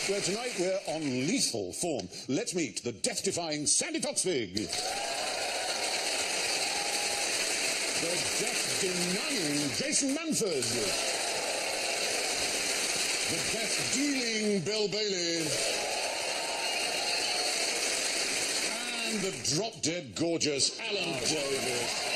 Where tonight we're on lethal form. Let's meet the death-defying Sandy Toksvig. The death-denying Jason Manford. The death-dealing Bill Bailey. And the drop-dead gorgeous Alan Davis.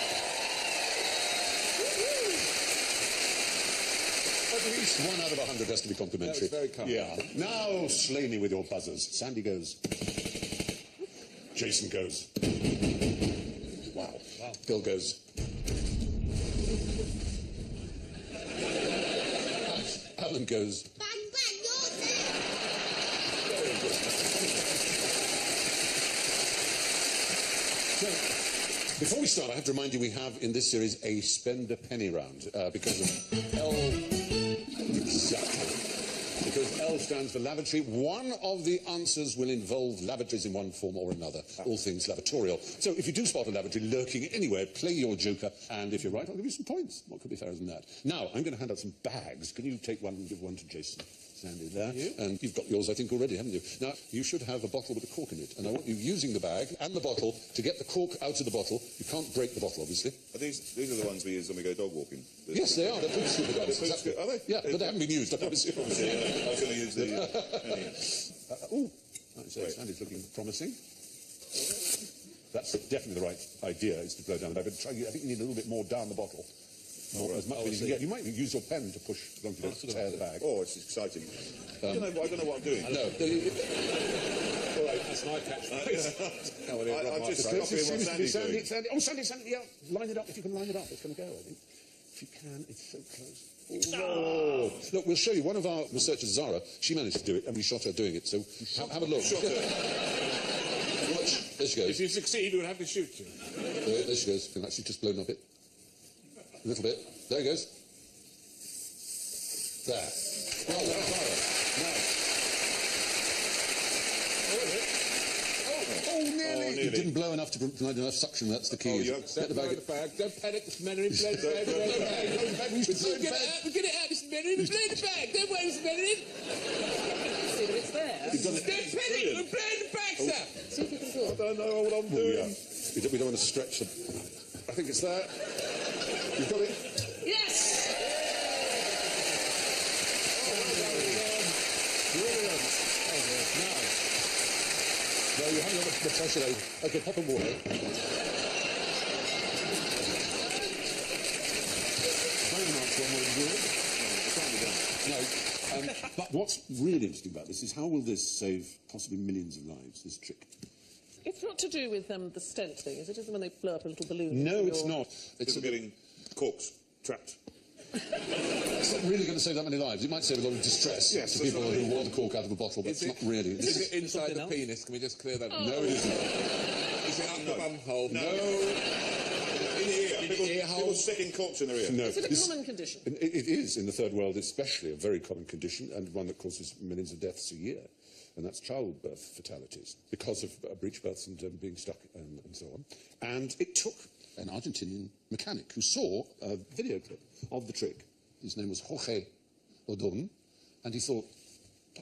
At least 1 out of 100 has to be complimentary. That was very kind. Yeah. Now slay me with your buzzers. Sandy goes. Jason goes. Wow. Bill goes. Alan goes. Bang, bang, you're there. Very good. So, before we start, I have to remind you we have in this series a spend a penny round because of L. Exactly. Because L stands for lavatory. One of the answers will involve lavatories in one form or another. All things lavatorial. So if you do spot a lavatory lurking anywhere, play your joker, and if you're right, I'll give you some points. What could be fairer than that? Now, I'm going to hand out some bags. Can you take one and give one to Jason? Sandy there. And you've got yours, I think, already, haven't you? Now, you should have a bottle with a cork in it. And I want you using the bag and the bottle to get the cork out of the bottle. You can't break the bottle, obviously. Are these are the ones we use when we go dog walking? Yes, they are. They're pretty stupid ones. Exactly. Are they? Yeah, but they haven't been used. I promise you. I was going to use the... Oh, so Sandy's looking promising. That's definitely the right idea, is to blow down the bag. But try, I think you need a little bit more down the bottle. As much as you can get. You might use your pen to push, as long as you don't tear the bag. Oh, it's exciting. I don't know what I'm doing. No. All right, that's my catchphrase. I'm just copying what Sandy's doing. Sandy. Oh, Sandy, yeah. Line it up. If you can line it up, it's going to go, I think. If you can, it's so close. Oh, no. Look, we'll show you. One of our researchers, Zara, she managed to do it, and we shot her doing it. So have a look. Watch. There she goes. If you succeed, we'll have to shoot you. There she goes. Can actually just blown up it. A little bit. There it goes. There. Well done, Zara. Now. Oh, nearly. You didn't blow enough to provide enough suction. That's the key. Oh, yeah. Get the bag. Don't panic. This man in blow the bag. Get it out. This man in blow the bag. Don't worry, Mr. Benedict. See that it's there. Don't panic. We're blowing the bags out. See if you can do it. I don't know what I'm doing. Yeah. We don't want to stretch the... I think it's there. You've got it? Yes! Brilliant. Now, you haven't got the pressure though. Okay, pop them water. Very much one way to do it. No, but what's really interesting about this is how will this save possibly millions of lives, this trick? It's not to do with the stent thing, is it? Isn't when they blow up a little balloon? No, it's not. It's getting corks trapped. It's not really going to save that many lives. It might save a lot of distress to people who want the cork out of a bottle, but it's not really. Is it inside the penis? Can we just clear that up? No, it isn't. Is it up the bum hole? No. In the ear. People sticking corks in their ear. No. Is it a common condition? It is, in the third world especially, a very common condition, and one that causes millions of deaths a year. And that's childbirth fatalities, because of breech births and being stuck and so on. And it took an Argentinian mechanic who saw a video clip of the trick. His name was Jorge Odon, and he thought,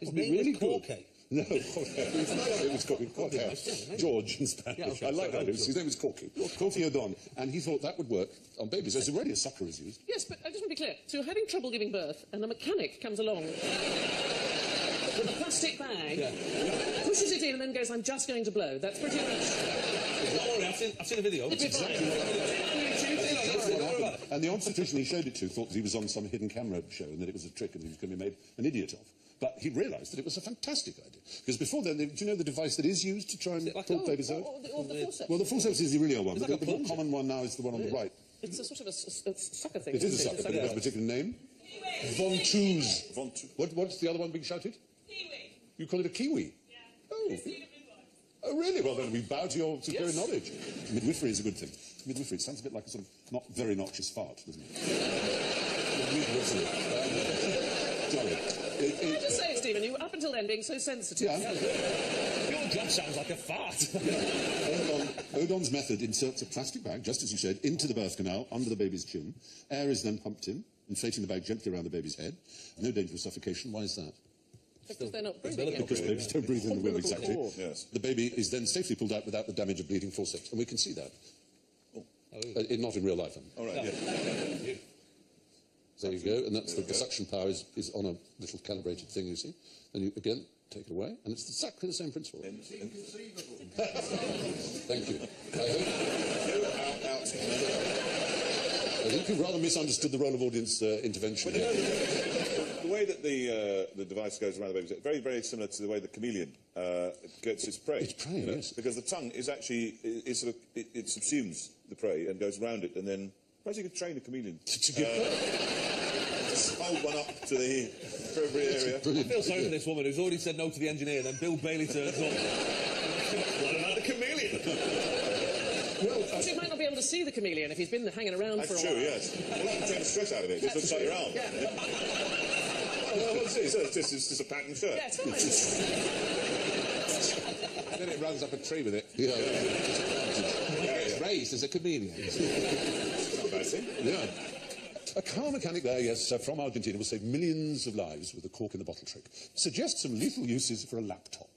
His name really was Jorge? No, Jorge. It was Jorge. George in Spanish. Yeah, okay, I like that. His name was Corky. Corky Odon. And he thought that would work on babies. There's already a sucker is used. Yes, but I just want to be clear. So you're having trouble giving birth, and a mechanic comes along with a plastic bag, pushes it in, and then goes, I'm just going to blow. That's pretty much... Don't worry, I've seen the video. It's exactly right. And the obstetrician he showed it to thought that he was on some hidden camera show and that it was a trick and he was going to be made an idiot of. But he realised that it was a fantastic idea. Because before then, do you know the device that is used to try and pull babies out? Or the forceps. Well, the forceps is the real one, but like the more common one now is the one on the right. It's a sort of a sucker thing. It is a sucker, but it has a particular name. Ventouse. What's the other one being shouted? Kiwi. You call it a kiwi? Yeah. Oh. Oh, really? Well, then we bow to your superior knowledge. Midwifery is a good thing. Midwifery sounds a bit like a sort of not very noxious fart, doesn't it? Midwifery. Sorry. Can I just say, Stephen, you were up until then being so sensitive. Yeah. Your job sounds like a fart. Odon's method inserts a plastic bag, just as you said, into the birth canal, under the baby's chin. Air is then pumped in, inflating the bag gently around the baby's head. No danger of suffocation. Why is that? Because they're not breathing yet. Because babies don't breathe in the womb, exactly. Yes. The baby is then safely pulled out without the damage of bleeding forceps, and we can see that. Not in real life. All right, yeah. There you go, and that's the suction power is on a little calibrated thing, you see. And you, again, take it away, and it's exactly the same principle. Thank you. I think you've rather misunderstood the role of audience intervention. The way that the device goes around the baby is very, very similar to the way the chameleon gets its prey. Its prey, yes. Because the tongue is actually, it subsumes the prey and goes around it, and then, perhaps you could train a chameleon. Just hold one up to the appropriate area. I feel sorry for this woman who's already said no to the engineer, then Bill Bailey turns up. What about the chameleon? Well, she might not be able to see the chameleon if he's been hanging around for a while. That's true, yes. Well, you can take the stress out of it. It just looks like your arm. Yeah. Well, what's it? It's just a pattern shirt. Yeah, it's fine. And then it runs up a tree with it. Yeah. It's raised as a chameleon. Not a bad thing. Yeah. A car mechanic there, yes, from Argentina will save millions of lives with the cork in the bottle trick. Suggests some lethal uses for a laptop.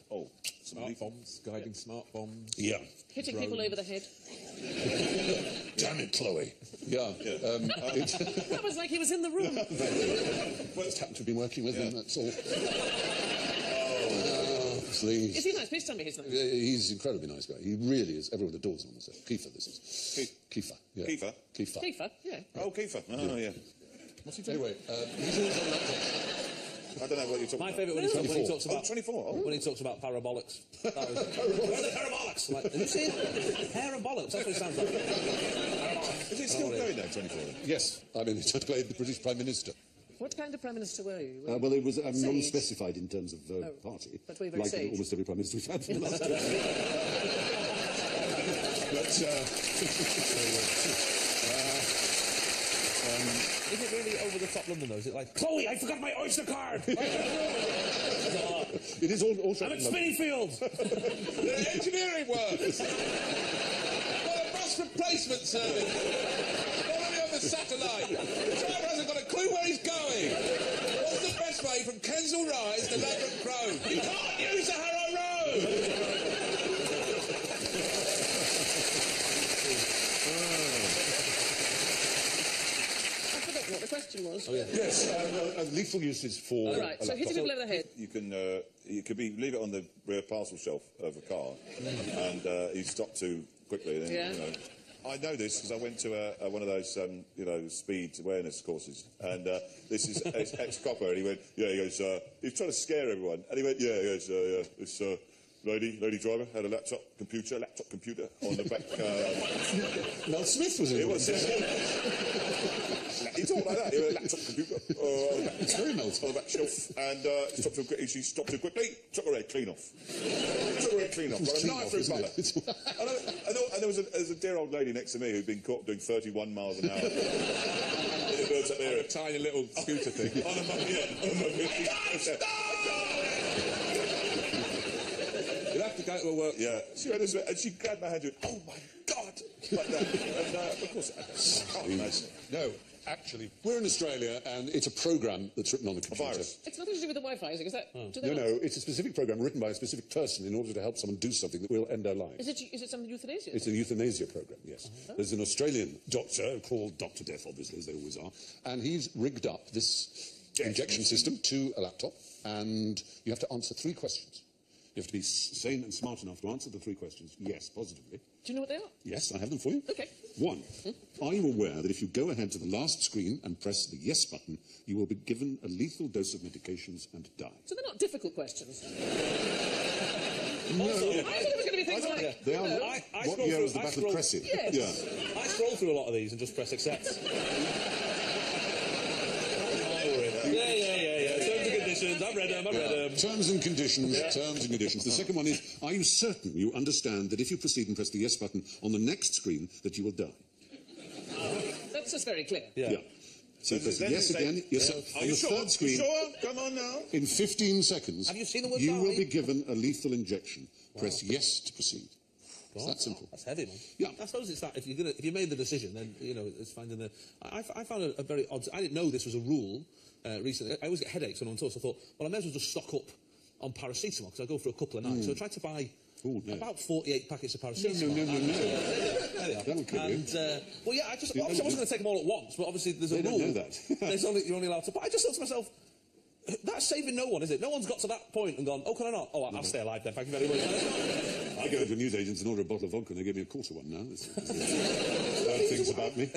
Oh, Smart bombs, guiding smart bombs. Yeah. Hitting people over the head. Damn it, Chloe. Yeah. That was like he was in the room. Just happened to be working with him, that's all. Please. Is he nice? Please tell me his name. He's an incredibly nice guy. He really is. Everyone adores him on the set. Kiefer, this is. Kiefer. Yeah. Kiefer? Kiefer. Kiefer, yeah. Oh, Kiefer. Oh, yeah. What's he doing? Anyway, he's always on laptops. I don't know what you're talking My about. favourite when he talks about... 24. Oh. When he talks about parabolics. That was... Where are the parabolics? Like, have you seen it? Parabolics, that's what it sounds like. Is it still going now, 24? Yes. I mean, he just played the British Prime Minister. What kind of Prime Minister were you? Well, it was Sage? non-specified in terms of party. But were you very like sage? almost every Prime Minister we've had for the last Is it really over-the-top London, though? Is it like, Chloe, I forgot my Oyster card! It is all I'm at Spinningfields! The engineering works. Well, a bus replacement service. Already on the satellite. The driver hasn't got a clue where he's going. What's the best way from Kensal Rise to Ladbroke Grove? You can't use the Harrow Road. What the question was? Oh, yeah. Yes, lethal uses for... All right, so hitting people over the head. You can, leave it on the rear parcel shelf of a car, and you stop too quickly. Then, Yeah. you know. I know this because I went to one of those, speed awareness courses, and this is ex-copper, and he went, he goes, he was trying to scare everyone, and he went, this lady driver had a laptop computer on the back. Mel Smith was in It was. He talked like that. He had a laptop computer It's very melting. on the back shelf, and she stopped too quickly, took her head clean off. Took her head clean off. Got a clean knife off, through his isn't mother. it? And there was a dear old lady next to me who'd been caught doing 31 miles an hour. In a built-up area. A tiny little scooter thing. On a You'll have to go to a work. Yeah. She went this way, and she grabbed my hand and went, oh my God! Like that. And of course, I can't imagine. No, actually, we're in Australia, and it's a programme that's written on the computer. virus. It's nothing to do with the Wi-Fi, is it? Is that... do they No, not- no, it's a specific programme written by a specific person in order to help someone do something that will end their lives. Is it some euthanasia? It's a euthanasia programme, yes. There's an Australian doctor called Dr. Death, obviously, as they always are, and he's rigged up this injection system to a laptop, and you have to answer 3 questions. You have to be sane and smart enough to answer the 3 questions, yes, positively. Do you know what they are? Yes, I have them for you. Okay. 1. Are you aware that if you go ahead to the last screen and press the yes button, you will be given a lethal dose of medications and die? So they're not difficult questions. Also, I thought it was going to be things like... They are. you know, I What scroll year through- was the I Battle of scroll- Cressy? Yes. Yeah. I scroll through a lot of these and just press accept. Yeah. Terms and conditions. I've read them. Terms and conditions, terms and conditions. The second one is, are you certain you understand that if you proceed and press the yes button on the next screen, that you will die? That's just very clear. Yeah. So you press then yes you say- again, yes, Are on you the sure? third screen, Sure? Come on now. in 15 seconds, Have you seen the word you will die? be given a lethal injection. Press yes to proceed. It's that simple. That's heavy, man. Yeah. I suppose it's that if you made the decision, then it's finding the. I found a very odd. I didn't know this was a rule recently. I always get headaches when I'm on tour, so I thought, well, I may as well just stock up on paracetamol because I go for a couple of nights. So I tried to buy about 48 packets of paracetamol. No. There they are. That'll kill you. And well, yeah, obviously I wasn't going to take them all at once, but obviously there's a They rule. don't know that. You're only allowed to. But I just thought to myself. That's saving no one, is it? No one's got to that point and gone, oh, can I not? Oh, I'll stay alive then, thank you very much. I go to newsagents and order a bottle of vodka and they give me a quarter one now. Bad things about me.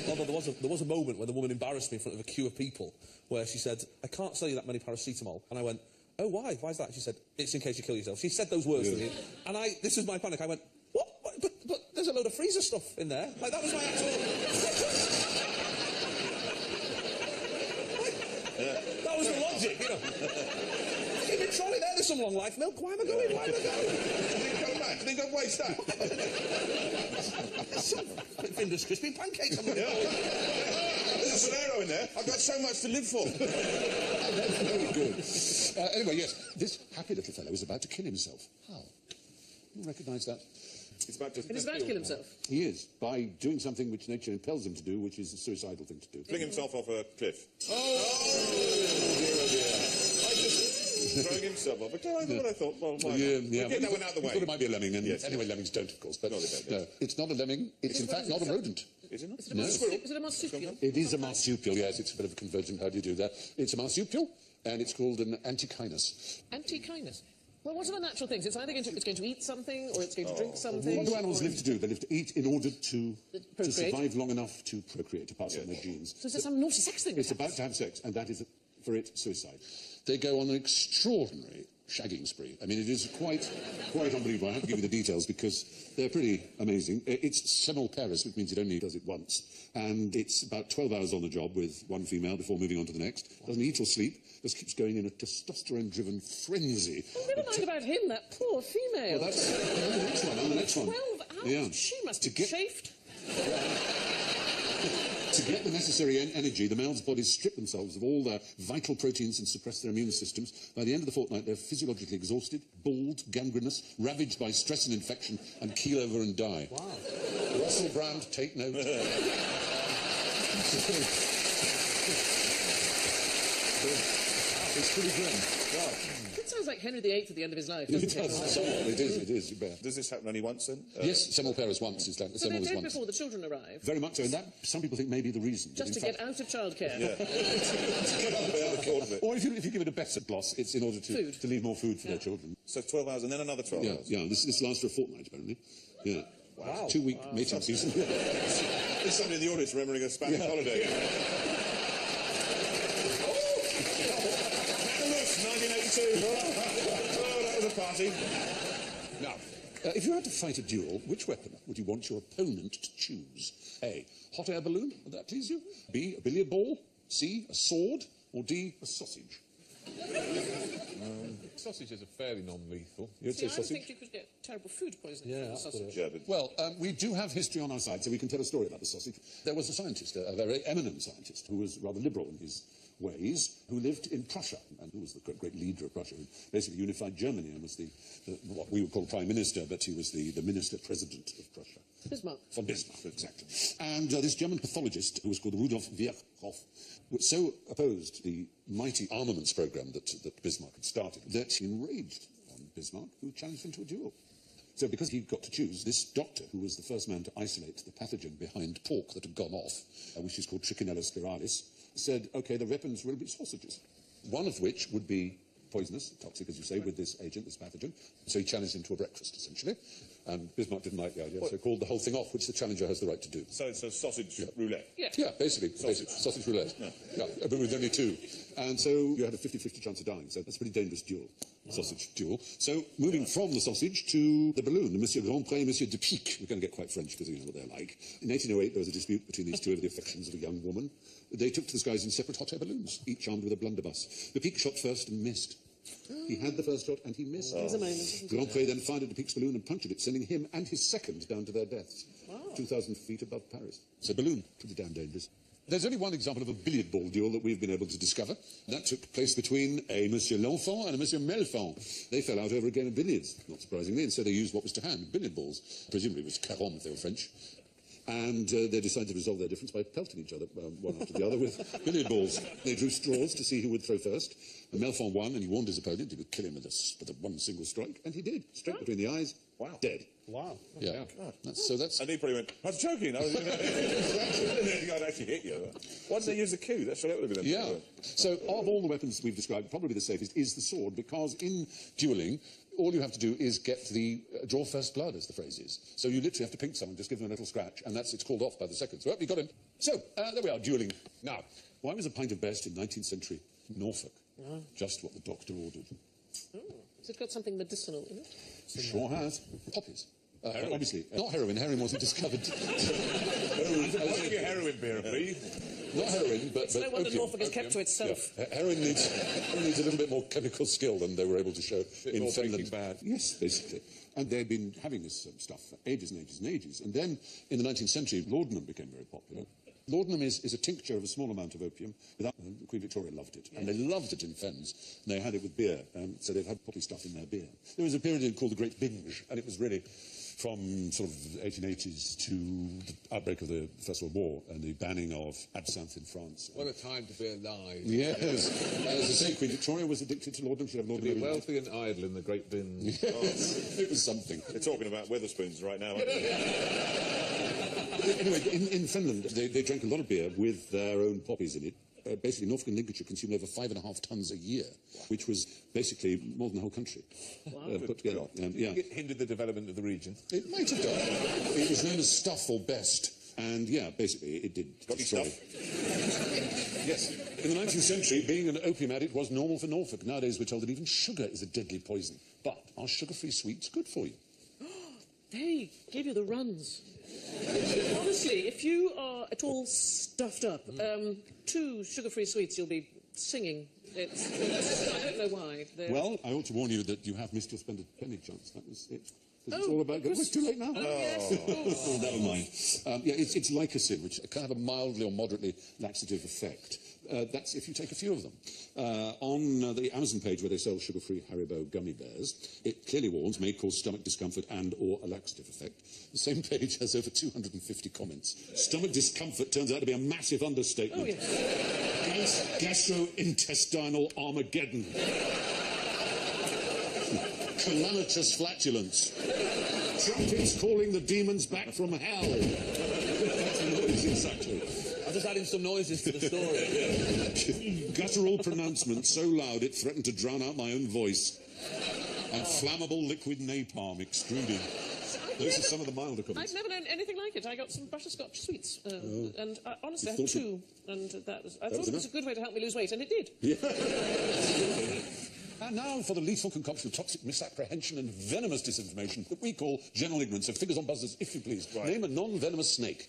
Although there was a moment when the woman embarrassed me in front of a queue of people where she said, I can't sell you that many paracetamol. And I went, oh, why? Why is that? She said, it's in case you kill yourself. She said those words to me. And this was my panic. I went, what? But there's a load of freezer stuff in there. Like, that was my actual... That was the logic, Keep it trolley there, there's some long life milk. Why am I going? Why am I going? Didn't come back. Didn't go waste that. Findus crispy pancakes. There's a Solero in there. I've got so much to live for. Very good. Anyway, yes, this happy little fellow is about to kill himself. How? You recognise that? It's about to And he's about to kill himself. He is, by doing something which nature impels him to do, which is a suicidal thing to do. fling himself off a cliff. Oh, Throwing himself off a cliff. I thought, well, why not? Yeah, We'll get that one out of the we way. thought it might be a lemming, and Yes. anyway, lemmings don't, of course. But No, they don't. no, it's not a lemming. It's in fact not a rodent. Is it not? Is it a marsupial? It is a marsupial, yes. It's a bit of a convergent. How do you do that? It's a marsupial, and it's called an antechinus. Antechinus. Well, what are the natural things? It's either going to eat something, or it's going to drink something. What do animals live to do? They live to eat in order to Procreate. survive long enough to procreate, to pass on their genes. So is there some naughty sex thing? It's about to have sex, and that is, for it, suicide. They go on an extraordinary shagging spree. I mean, it is quite unbelievable. I have to give you the details because they're pretty amazing. It's semilparous, which means it only does it once. And it's about 12 hours on the job with one female before moving on to the next. Doesn't eat or sleep, just keeps going in a testosterone-driven frenzy. Oh, never mind about him, that poor female. Well, that's on the next one, on the next one. 12 hours? Yeah. She must To be get- chafed. To get the necessary energy, the males' bodies strip themselves of all their vital proteins and suppress their immune systems. By the end of the fortnight, they're physiologically exhausted, bald, gangrenous, ravaged by stress and infection, and keel over and die. Wow. Russell Brand, take note. It's pretty grim. It sounds like Henry VIII at the end of his life, It doesn't it? does, somewhat. It is, you bet. Does this happen only once then? Yes, semilparous once. It's like So they're semil was dead once. before the children arrive, Very much so, and that, some people think, may be the reason. just to But in get fact- out of childcare. Bear the thought of it. Or if you give it a better gloss, it's in order Food. to leave more food for their children. So 12 hours and then another 12 hours. Yeah, this lasts for a fortnight, apparently. Yeah. Wow. 2-week mating season. There's somebody in the audience remembering a Spanish holiday. Candlemas, 1982. Oh, that was a party. Now, if you had to fight a duel, which weapon would you want your opponent to choose? A, hot air balloon, would that please you? B, a billiard ball? C, a sword? Or D, a sausage? Sausages are fairly non-lethal. You'd See, say I would sausage? think you could get terrible food poisoning Yeah, from the that's sausage. Yeah, but Well, we do have history on our side, so we can tell a story about the sausage. There was a scientist, a very eminent scientist, who was rather liberal in his ways, who lived in Prussia, and who was the great leader of Prussia, who basically unified Germany and was what we would call prime minister, but he was the minister-president of Prussia. Bismarck. Von Bismarck, exactly. And this German pathologist, who was called Rudolf Virchow, so opposed the mighty armaments program that Bismarck had started that he enraged on Bismarck, who challenged him to a duel. So because he got to choose, this doctor, who was the first man to isolate the pathogen behind pork that had gone off, which is called Trichinella spiralis, said, OK, the weapons will be sausages, one of which would be poisonous, toxic, as you say, with this agent, this pathogen. So he challenged him to a breakfast, essentially. And Bismarck didn't like the idea, so called the whole thing off, which the challenger has the right to do. so it's a sausage roulette. Yeah. Yeah, basically. Sausage roulette. Yeah, but with only two. And so you had a 50-50 chance of dying, so that's a pretty dangerous duel. sausage duel. So, moving from the sausage to the balloon, the Monsieur Grandpré and Monsieur de Pique. We're going to get quite French because you know what they're like. In 1808, there was a dispute between these two over the affections of a young woman. They took to the skies in separate hot air balloons, each armed with a blunderbuss. De Pique shot first and missed. He had the first shot and he missed. There's a moment, isn't it? Grandpré then fired at de Pique's balloon and punctured it, sending him and his second down to their deaths. Wow. 2,000 feet above Paris. So balloon, pretty damn dangerous. There's only one example of a billiard ball duel that we've been able to discover. That took place between a Monsieur L'Enfant and a Monsieur Melfond. They fell out over a game of billiards, not surprisingly, and so they used what was to hand, billiard balls. Presumably it was carom if they were French. And they decided to resolve their difference by pelting each other, one after the other, with billiard balls. They drew straws to see who would throw first. And Melfond won, and he warned his opponent he would kill him with a one single strike, and he did. Straight between the eyes. Wow. Dead. Wow. Yeah. That's... And he probably went, I was joking. I'd actually hit you. Why didn't they use the cue? That would have been a... Yeah. So of all the weapons we've described, probably the safest is the sword, because in duelling, all you have to do is get the draw first blood, as the phrase is. So you literally have to pink someone, just give them a little scratch, and it's called off by the seconds. Well, you got him. So, there we are, duelling. Now, why was a pint of best in 19th century Norfolk? Just what the doctor ordered. Oh. Has it got something medicinal in it? It sure has. Poppies. Obviously. Not heroin. Heroin wasn't discovered. I'll take a heroin beer, please. Not heroin, but No wonder opium. Norfolk is kept to itself. Yeah. Heroin needs a little bit more chemical skill than they were able to show in more Finland. Breaking Bad. Yes, basically. And they've been having this stuff for ages and ages and ages. And then, in the 19th century, laudanum became very popular. Laudanum is a tincture of a small amount of opium. Queen Victoria loved it. And they loved it in Fens. And they had it with beer. So they'd have poppy stuff in their beer. There was a period called the Great Binge, and it was really from sort of 1880s to the outbreak of the First World War and the banning of absinthe in France. What a time to be alive. Yes. As I say, Queen Victoria was addicted to laudanum. She had To laudanum. be wealthy and idle in the great bin. Yes. It was something. They're talking about Wetherspoons right now, aren't they? Anyway, in Finland, they drank a lot of beer with their own poppies in it. Basically, Norfolk and Lincolnshire consumed over 5.5 tons a year, which was basically more than the whole country put together. Yeah. It hindered the development of the region. It might have done. It was known as stuff or best, and yeah, basically it did. Got your stuff? Yes. In the 19th century, being an opium addict was normal for Norfolk. Nowadays, we're told that even sugar is a deadly poison. But are sugar-free sweets good for you? They give you the runs. Honestly, if you are at all stuffed up, 2 sugar-free sweets, you'll be singing. I don't know why. Well, I ought to warn you that you have missed your splendid penny chance. That was it. It's all about... It's too late now. Yes, Oh, never mind. Yeah, it's Lycosin, which can have a mildly or moderately laxative effect. That's if you take a few of them. On the Amazon page where they sell sugar-free Haribo gummy bears, it clearly warns may cause stomach discomfort and or a laxative effect. The same page has over 250 comments. Stomach discomfort turns out to be a massive understatement. Oh, yes. Gastrointestinal Armageddon. Calamitous flatulence. Trumpets calling the demons back from hell. That's the noise, exactly. I'm just adding some noises to the story. Guttural pronouncement so loud it threatened to drown out my own voice. And flammable liquid napalm extruded. Those are some of the milder comments. I've never known anything like it. I got some butterscotch sweets, and honestly, I You had thought 2, and I was thought it was enough? a good way to help me lose weight, and it did. And now for the lethal concoction of toxic misapprehension and venomous disinformation that we call general ignorance. So figures on buzzers, if you please. Right. Name a non-venomous snake.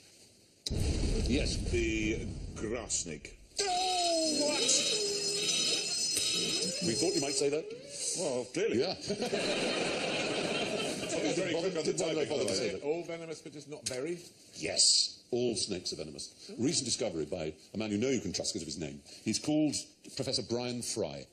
Yes. The grass snake. Oh, what? We thought you might say that. Well, clearly. Yeah. Very quick on the timing, by the way. All venomous, but just not very. Yes. All snakes are venomous. Recent discovery by a man you know you can trust because of his name. He's called Professor Brian Fry.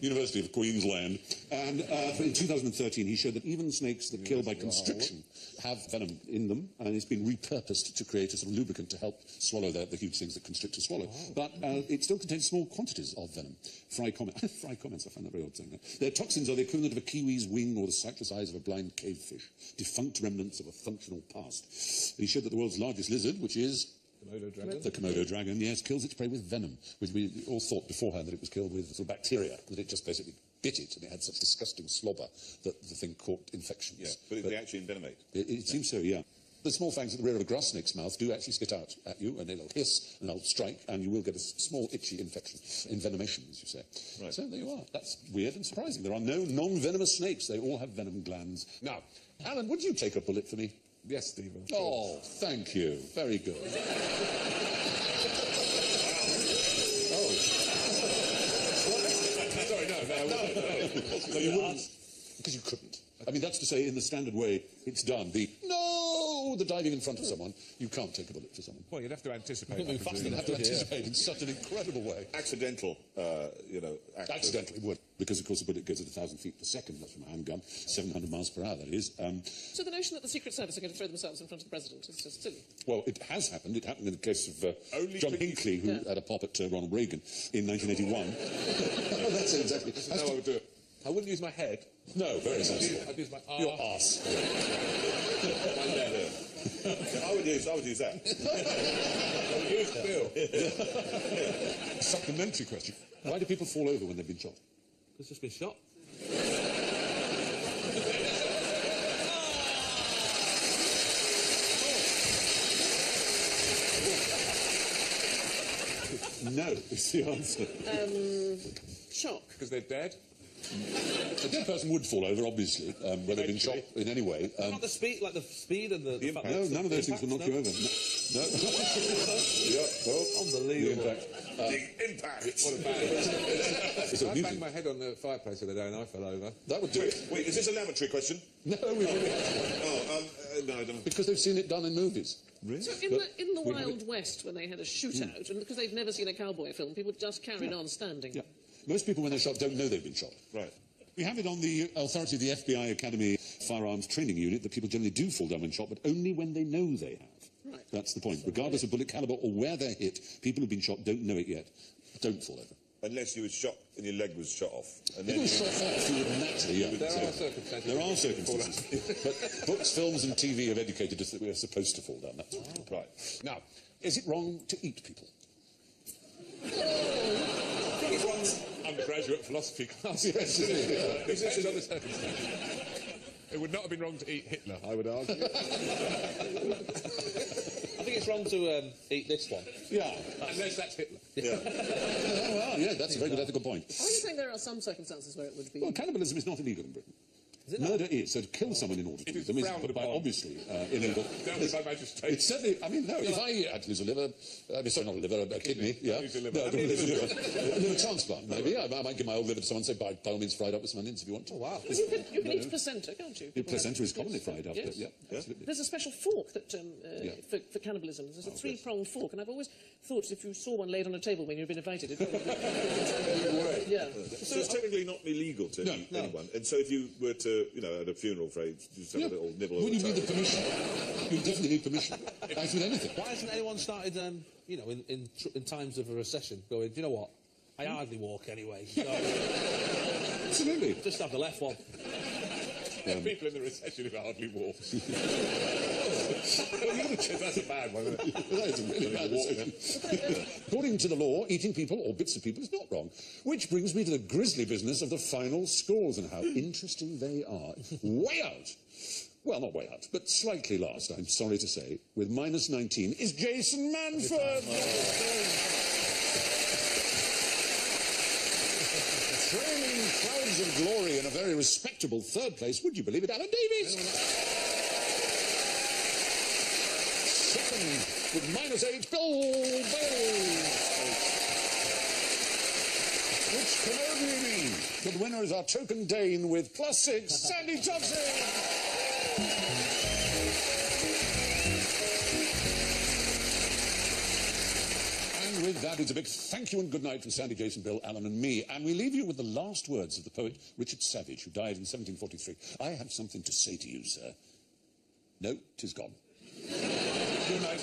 University of Queensland. And in 2013, he showed that even snakes that kill by constriction have venom in them, and it's been repurposed to create a sort of lubricant to help swallow the huge things that constrict to swallow. But it still contains small quantities of venom. Fry comments, I find that very odd saying that. Their toxins are the equivalent of a kiwi's wing or the sightless eyes of a blind cavefish, defunct remnants of a functional past. He showed that the world's largest lizard, which is Komodo dragon. the Komodo dragon, yes, kills its prey with venom, which we all thought beforehand that it was killed with sort of bacteria, that it just basically bit it, and it had such disgusting slobber that the thing caught infections. Yeah, but they actually envenomate. It seems so, yeah. The small fangs at the rear of a grass snake's mouth do actually spit out at you, and they'll hiss and they'll strike, and you will get a small itchy infection, envenomation, as you say. Right. So there you are. That's weird and surprising. There are no non-venomous snakes. They all have venom glands. Now, Alan, would you take a bullet for me? Yes, Stephen. Oh, thank you. Very good. Sorry, no. No, you wouldn't. Because you couldn't. I mean, that's to say, in the standard way it's done. The diving in front of someone, you can't take a bullet for someone. Well, you'd have to anticipate. Couldn't move fast You'd enough. have to anticipate in such an incredible way. Accidental, act of- Accidentally would, because of course the bullet goes at 1,000 feet per second. That's from a handgun, 700 miles per hour. That is. So the notion that the Secret Service are going to throw themselves in front of the president is just silly. Well, it has happened. It happened in the case of Only John pretty- Hinckley, who had a pop at Ronald Reagan in 1981. Oh, that's it, exactly. This is how I would do it. I wouldn't use my head. No, very sensible. I'd use my Your arse. I would use that. Use Bill. Supplementary question. Why do people fall over when they've been shot? It's just been shot. No, is the answer. Shock. Because they're dead. A dead person would fall over, obviously, where they've been shot in any way. Not the speed, like the speed and the fact No, that none of those things will knock you over. No. Yeah, well, Unbelievable. the impact. What a bad. It's I a new banged thing. my head on the fireplace the other day and I fell over. That would do it. Wait, is this a lavatory question? No, No, I don't. because they've seen it done in movies. So in the Wild West, when they had a shootout, and because they'd never seen a cowboy film, people just carried on standing. Yeah. Most people, when they're shot, don't know they've been shot. Right. We have it on the authority of the FBI Academy Firearms Training Unit that people generally do fall down when shot, but only when they know they have. Right. That's the point. Regardless of bullet caliber or where they're hit, people who've been shot don't know it yet. Don't fall over. Unless you were shot and your leg was shot off. And If it was shot off, you would naturally, yeah. There are circumstances. There are circumstances. But books, films and TV have educated us that we are supposed to fall down. That's right. Now, is it wrong to eat people? Undergraduate philosophy class. Yes, it is. It depends on the circumstances. It would not have been wrong to eat Hitler, I would argue. I think it's wrong to eat this one. Yeah. Unless that's Hitler. Oh, well, yeah, that's a very good ethical point. Are you saying there are some circumstances where it would be... Well, cannibalism is not illegal in Britain. Murder is. So to kill someone in order to eat them is frowned quite upon. obviously illegal. Dealt with by magistrate. It's certainly, I mean, no, if I had to lose a liver, sorry, not a liver, a kidney, yeah. Lose your liver. No, I don't lose a liver. A liver transplant, maybe. I might give my old liver to someone, say, by all means, fried up with some onions if you want to. Oh, wow. You can eat placenta, can't you? The placenta is commonly fried up, Yes. yeah, absolutely. There's a special fork that for cannibalism. There's a three-pronged fork, and I've always thought if you saw one laid on a table when you've been invited, it would be... Yeah. So it's technically not illegal to eat anyone. And so if you were to, at a funeral, for just have a little nibble Well, of you the need the toe. permission. You definitely need permission. As with anything. Why hasn't anyone started, in times of a recession, going, do you know what? I hardly walk anyway. So Absolutely. just have the left one. People in the recession who hardly walk. That's a bad one, isn't it? That is a really bad decision. According to the law, eating people or bits of people is not wrong. Which brings me to the grisly business of the final scores and how interesting they are. Way out. Well, not way out, but slightly last, I'm sorry to say, with minus 19, is Jason Manford. Trailing clouds of glory in a very respectable third place, would you believe it, Alan Davies? Second, with minus 8, Bill Bales. Which can only mean that the winner is our token Dane with plus 6, Sandy Thompson. And with that, it's a big thank you and good night from Sandy, Jason, Bill, Alan and me. And we leave you with the last words of the poet Richard Savage, who died in 1743. I have something to say to you, sir. No, 'tis gone. Good night.